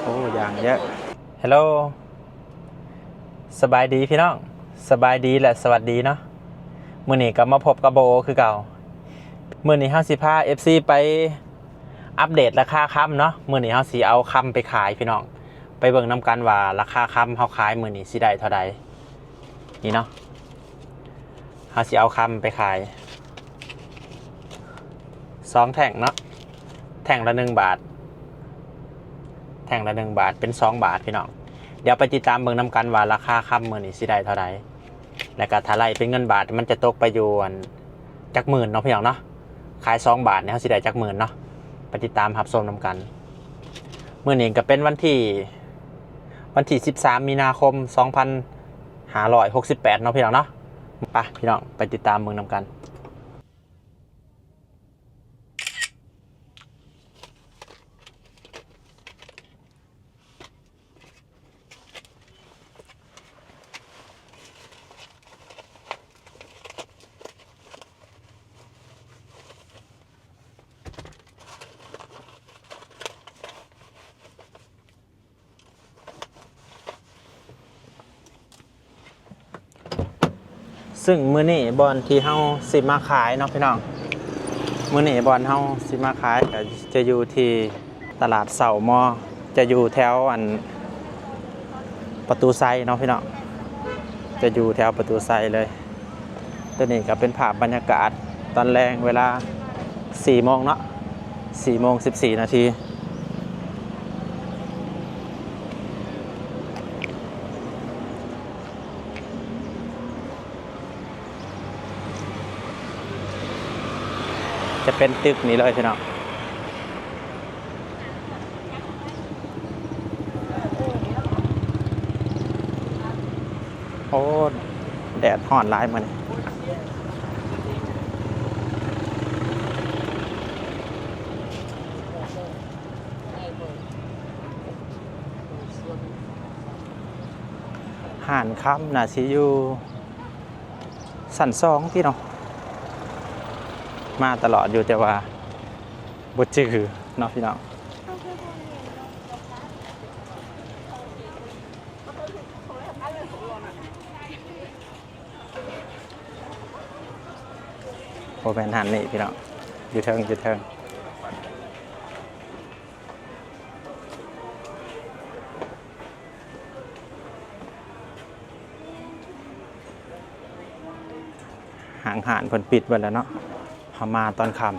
โอ้อย่างเยอะฮัลโหลสบายดีพี่น้องสบายดีและสวัสดีเนาะมื้อนี้ก็มาพบกับโบคือเก่ามื้อนี้เฮาสิพา FC ไปอัปเดตราคาค่ำเนาะมื้อนี้เฮาสิเอาค่ำไปขายพี่น้องไปเบิ่งนำกันว่าราคาค่ำเฮาขายมื้อนี้สิได้เท่าใดนี่เนาะเฮาสิเอาค่ำไปขาย2แท่งเนาะแท่งละ1 บาทแท่งละ1 บาทเป็น2 บาทพี่น้องเดี๋ยวไปติดตามเบิ่งนำกันว่าราคาค่ำมื้อนี้สิได้เท่าใดแล้วก็ถ้าไล่เป็นเงินบาทมันจะตกไปอยู่จักหมื่นเนาะพี่น้องเนาะขาย2 บาทเนี่ยเฮาสิได้จักหมื่นเนาะไปติดตามรับชมนำกันมื้อนี้ก็เป็นวันที่13มีนาคม2568เนาะพี่น้องเนาะไปพี่น้องไปติดตามเบิ่งนำกันซึ่งมื้อนี้บอลที่เฮาสิมาขายเนาะพี่น้องมื้อนี้บอลเฮาสิมาขายก็จะอยู่ที่ตลาดเสามอจะอยู่แถวประตูไซเนาะพี่น้องจะอยู่แถวประตูไซเลยตัวนี้ก็เป็นภาพบรรยากาศตอนแรงเวลา4 โมงเนาะ4 โมง 14 นาทีจะเป็นตึกนี้เลยพี่น้องโอ้แดดฮ้อนหลายมันห่านค่ำน่ะสิอยู่สั่น2พี่น้องมาตลอดอยู่แต่ว่าบ่จื้อเนาะพี่น้องโอแมนหันนี่พี่น้องอยู่เทิงห่านเพิ่นปิดไว้แล้วเนาะพามาตอนค่ำ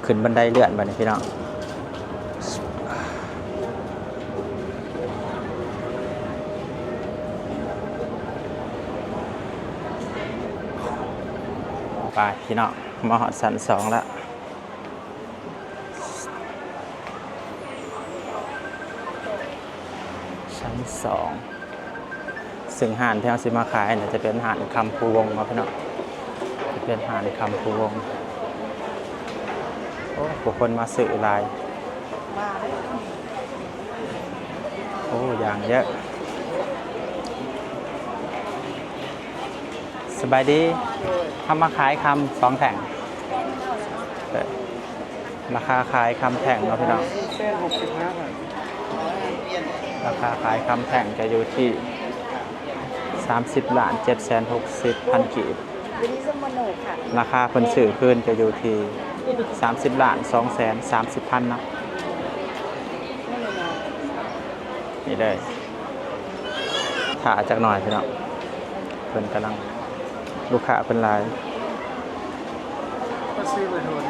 ขึ้นบันไดเลื่อนไปนี่พี่น้องไปพี่น้องมาหอดชั้น2แล้วชั้น2ซึ่งห่านที่เราสิมาขายเนี่ยจะเป็นห่านคำภูวงครับพี่น้องจะเป็นห่านคำภูวงโอ้บุคคลมาสื่อลายโอ้อย่างเยอะสบายดีทำมาขายคำ2 แท่งราคาขายคำแท่งเนาะพี่น้องราคาขายคำแท่งจะอยู่ที่30,760,000 กีบราคาคนสื่อคืนจะอยู่ที่ 30 ล้าน230,000เนาะนี่เลยถ่าจากหน่อยพี่น้องเพิ่นกำลังลูกค้าเป็นหลายก็ซื้อไปโดน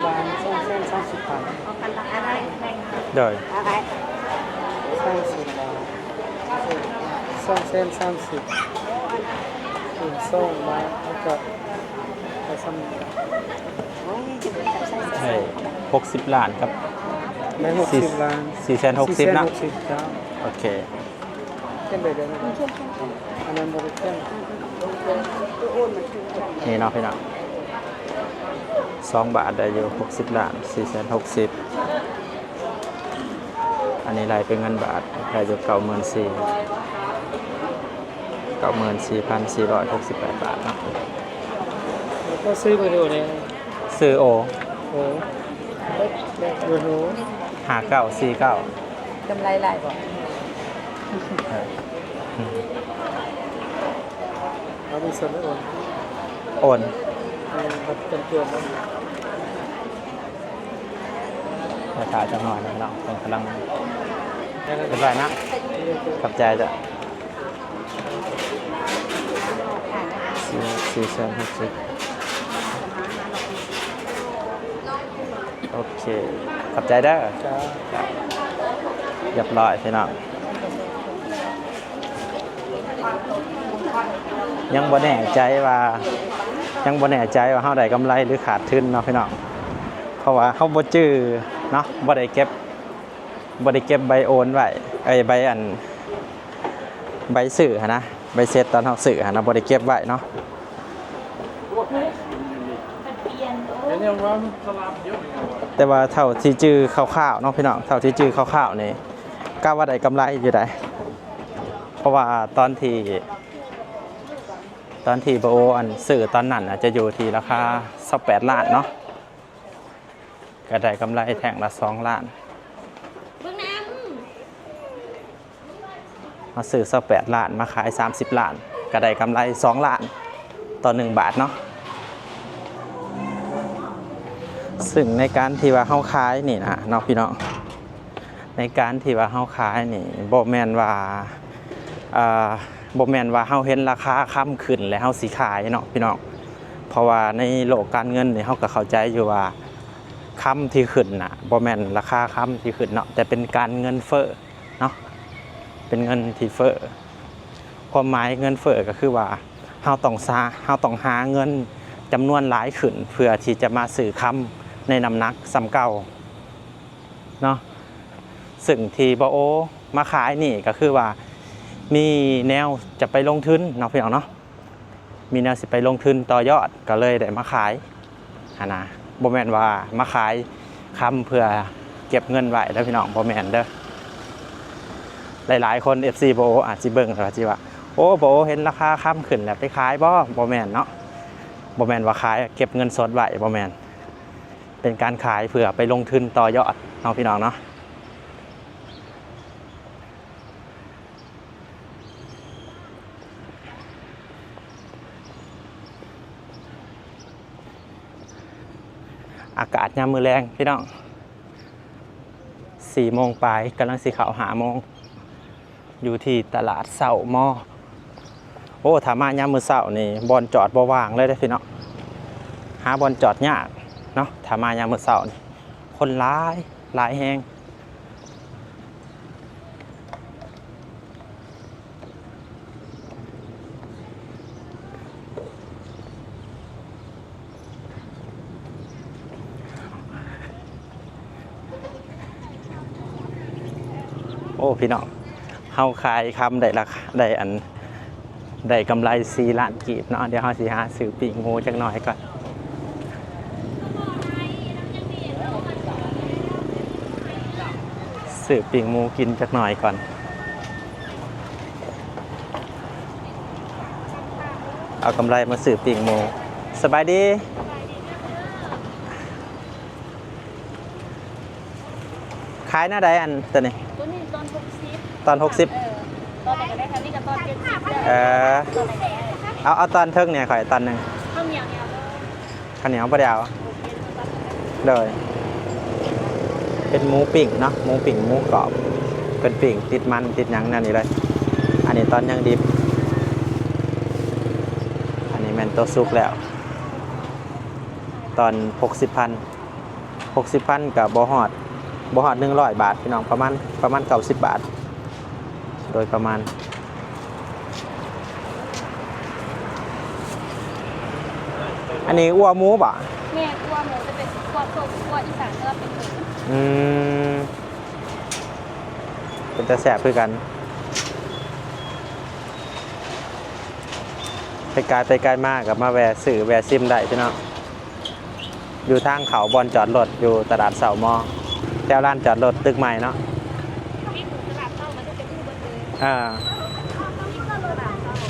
บานเส้น30,000โดย30 บาทเส้น30ถึงส่งมาแล้วก็ไปสมัครใช่60 ล้านครับ ไม่60 ล้าน460นะ460ครับโอเคเป็นไปได้ไหมอันนั้นบริเวณนี่เนาะพี่น้อง2 บาทได้อยู่60 ล้าน460อันนี้รายเป็นเงินบาทรายอยู่94,468 บาทเนาะแล้วก็ซื้อไปโดนเลย ซื้อโอโอ้โอ้โห5949กำไรหลายบ่ เรามีส่วนได้โอนโอนแบบเป็นตัวมันราคาจะหน่อยนะเนาะเป็นกำลังเป็นไรนะขับใจจะ460โอเคขับใจได้จ้าเรียบร้อยพี่น้องยังบ่แน่ใจว่าเฮาได้กำไรหรือขาดทุนเนาะพี่น้องเพราะว่าเฮาบ่จื้อเนาะบ่ได้เก็บใบโอนไว้ใบใบสื่อนะใบเสร็จตอนเฮาสื่อนะบ่ได้เก็บไว้เนาะแต่ว่าเท่าที่จื้อคร่าวๆเนาะพี่น้องเท่าที่จื้อคร่าวๆนี่กะว่าได้กำไรอยู่ได้เพราะว่าตอนที่โบอันสื่อตอนนั้นจะอยู่ที่ราคา28 ล้านเนาะก็ได้กำไรแท่งละ2 ล้านมาสื่อ28 ล้านมาขาย30 ล้านก็ได้กำไร2 ล้านต่อ1 บาทเนาะซึ่งในการที่ว่าเฮาขายนี่นะเนาะพี่น้องในการที่ว่าเฮาขายนี่บ่แม่นว่าเฮาเห็นราคาค่ำขึ้นแล้วเฮาสิขายเนาะพี่น้องเพราะว่าในโลกการเงินนี่เฮาก็เข้าใจอยู่ว่าค่ำที่ขึ้นน่ะบ่แม่นราคาค่ำที่ขึ้นเนาะแต่เป็นการเงินเฟ้อเนาะเป็นเงินที่เฟ้อความหมายเงินเฟ้อก็คือว่าเฮาต้องหาเงินจำนวนหลายขึ้นเพื่อที่จะมาซื้อค่ำในน้ำหนักซ้ำเก่าเนาะซึ่งที่บ่โอมาขายนี่ก็คือว่ามีแนวจะไปลงทุนเนาะพี่น้องเนาะมีแนวสิไปลงทุนต่อยอดก็เลยได้มาขายนะบ่แม่นว่ามาขายคำเพื่อเก็บเงินไว้แล้วพี่น้องบ่แม่นเด้อหลายๆคน FC โบอาจสิเบิ่งก็สิว่าโอ้โบเห็นราคาค่ำขึ้นแล้วไปขายบ่แม่นเนาะบ่แม่นว่าขายเก็บเงินสดไว้บ่แม่นเป็นการขายเพื่อไปลงทุนต่อยอดเนาะพี่น้องเนาะอากาศยามมื้อแรงพี่น้อง4 โมงปลายกำลังสิเข้า5 โมงอยู่ที่ตลาดเสาหม้อโอ้ถ้ามายามมื้อเช้านี่บอนจอดบ่ว่างเลยเด้อพี่น้องหาบอนจอดยากเนาะถ้ามายามมื้อเช้านี่คนหลายแฮงโอ้พี่น้องเฮาขายคำได้ราคาได้กำไร4 ล้านกีบเนาะเดี๋ยวเฮาสิหาซื้อปีกงูจักหน่อยก่อนซื้อปีกงูกินจักหน่อยก่อนเอากำไรมาซื้อปีกงูสบายดีขายหน้าใดอันตัวนี้ตอน60 ตอนไหนก็ได้ครับนี่กับตอน70 เออ ตอนไหนก็ได้ เอาตอนเทิงเนี่ยข่อยตอนหนึ่ง ข้าวเหนียวเนี่ย ข้าวเหนียวปลาเดียวเลยเป็นหมูปิ่งเนาะหมูปิ่งหมูกรอบเป็นปิ่งติดมันติดหยังนั่นนี่เลยอันนี้ตอนยังดิบอันนี้แมนโตวซุกแล้ว ตอน60,000กับบอฮอด100 บาทพี่น้องประมาณ90 บาทโดยประมาณอันนี้อ้วหมูบ่ะ แม่กลัวหมูจะเป็นกลัวส้มกลัวอีสานก็เป็นหมู อืมเป็นตะแสบคือกันไปไกลมากกับมาแวะสื่อแวะซิมได้พี่น้องอยู่ทางเขาบอลจอดรถอยู่ตลาดเสามอแถวร้านจอดรถตึกใหม่เนาะ ที่หมูตลาดเต้ามันจะเป็นที่บนเลย อ่า ที่ตลาดเต้า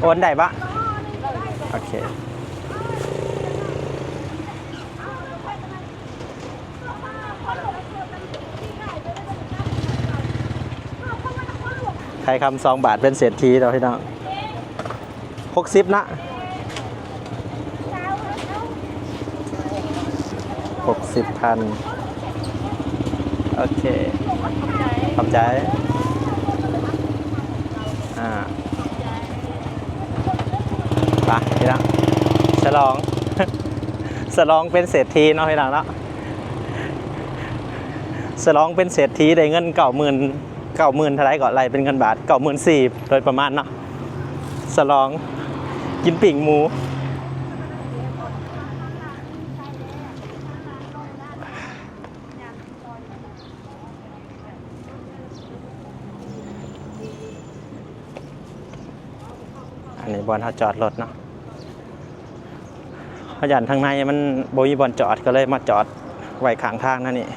โอนได้ปะโอเคใครคำ2 บาทเป็นเศรษฐีเราพี่น้อง60นะ60,000โอเคขอบใจไปพี่น้องฉลอง ฉลองเป็นเศรษฐีเนาะพี่น้องเนาะฉลองเป็นเศรษฐีได้เงิน90,000เท่าไรก่อนไรเป็นเงินบาท94,000โดยประมาณเนาะฉลองกินปิ่งหมูอันนี้บอลเขาจอดรถเนาะเขาหยันทางในมันโบยบอลจอดก็เลยมาจอดไว้ข้างทางนั่นนี่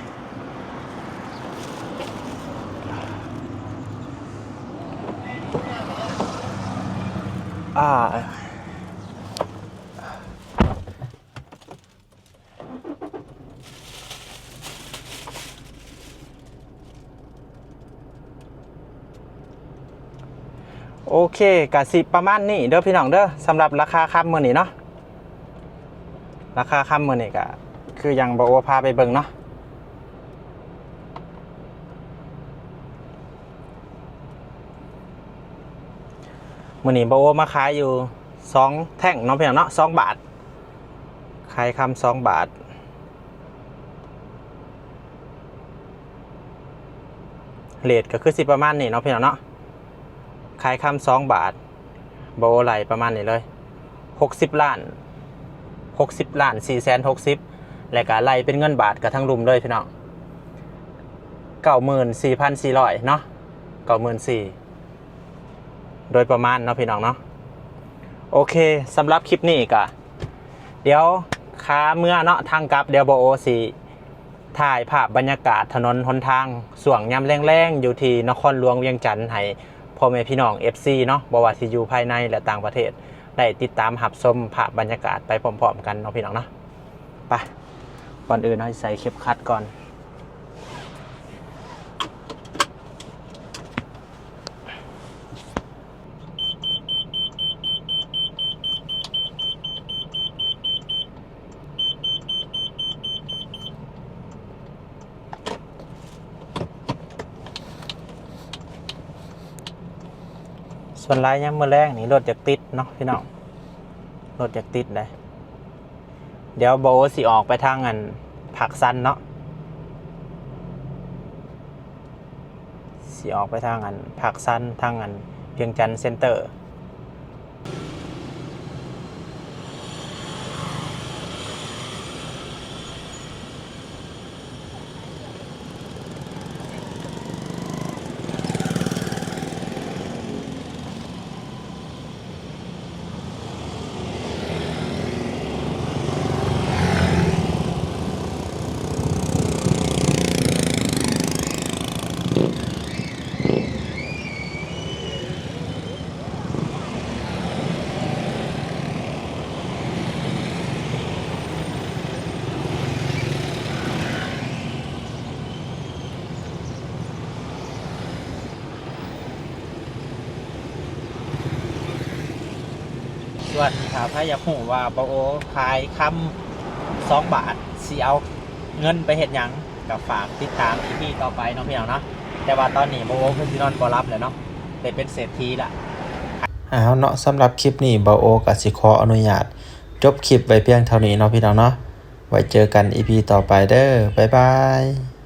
โอเคกะสิประมาณนี้เด้อพี่น้องเด้อสำหรับราคาค่ำมื้อนี้เนาะราคาค่ำมื้อนี้ก็คือยังบ่โอพาไปเบิ่งเนาะมื้อนี้บ่โอมาขายอยู่2 แท่งเนาะพี่น้องเนาะ2 บาทขายค่ำ2 บาทเรทก็คือสิประมาณนี้เนาะพี่น้องเนาะขายคำ2 บาทโบไหลประมาณนี้เลย60 ล้าน460และก็ไหลเป็นเงินบาทกับทั้งรุมเลยพี่น้อง94,400เนาะ94,000โดยประมาณเนาะพี่น้องเนาะโอเคสำหรับคลิปนี้ก็เดี๋ยวค้าเมื่อเนาะทางกลับเดี๋ยวโบโอสิถ่ายภาพบรรยากาศถนนหนทางส่วงยามแรงๆอยู่ที่นครหลวงเวียงจันทน์ให้พ่อแม่พี่น้อง FC เนาะบ่ว่าสิอยู่ภายในและต่างประเทศได้ติดตามรับชมภาพบรรยากาศไปพร้อมๆกันเนาะพี่น้องเนาะไปก่อนอื่นให้ใส่เข็มขัดก่อนส่วนไลน์ยังมือแรงนี่รถจากติดเนาะพี่น้องรถจากติดเลยเดี๋ยวโบสิออกไปทางอันผักซันเนาะสิออกไปทางอันผักซันทางอันเวียงจันทน์เซ็นเตอร์ ส่วนถ้าใครอยากรู้ว่าเบาโอขายคำ2 บาทสิเอาเงินไปเฮ็ดหยังก็ฝากติดตาม EP ต่อไปเนาะพี่น้องเนาะแต่ว่าตอนนี้เบาโอเพิ่นสินอนบ่รับแล้วเนาะได้เป็นเศรษฐีละเอาเนาะสำหรับคลิปนี้เบาโอก็สิขออนุญาตจบคลิปไว้เพียงเท่านี้เนาะพี่น้องเนาะไว้เจอกัน EP ต่อไปเด้อบ๊ายบาย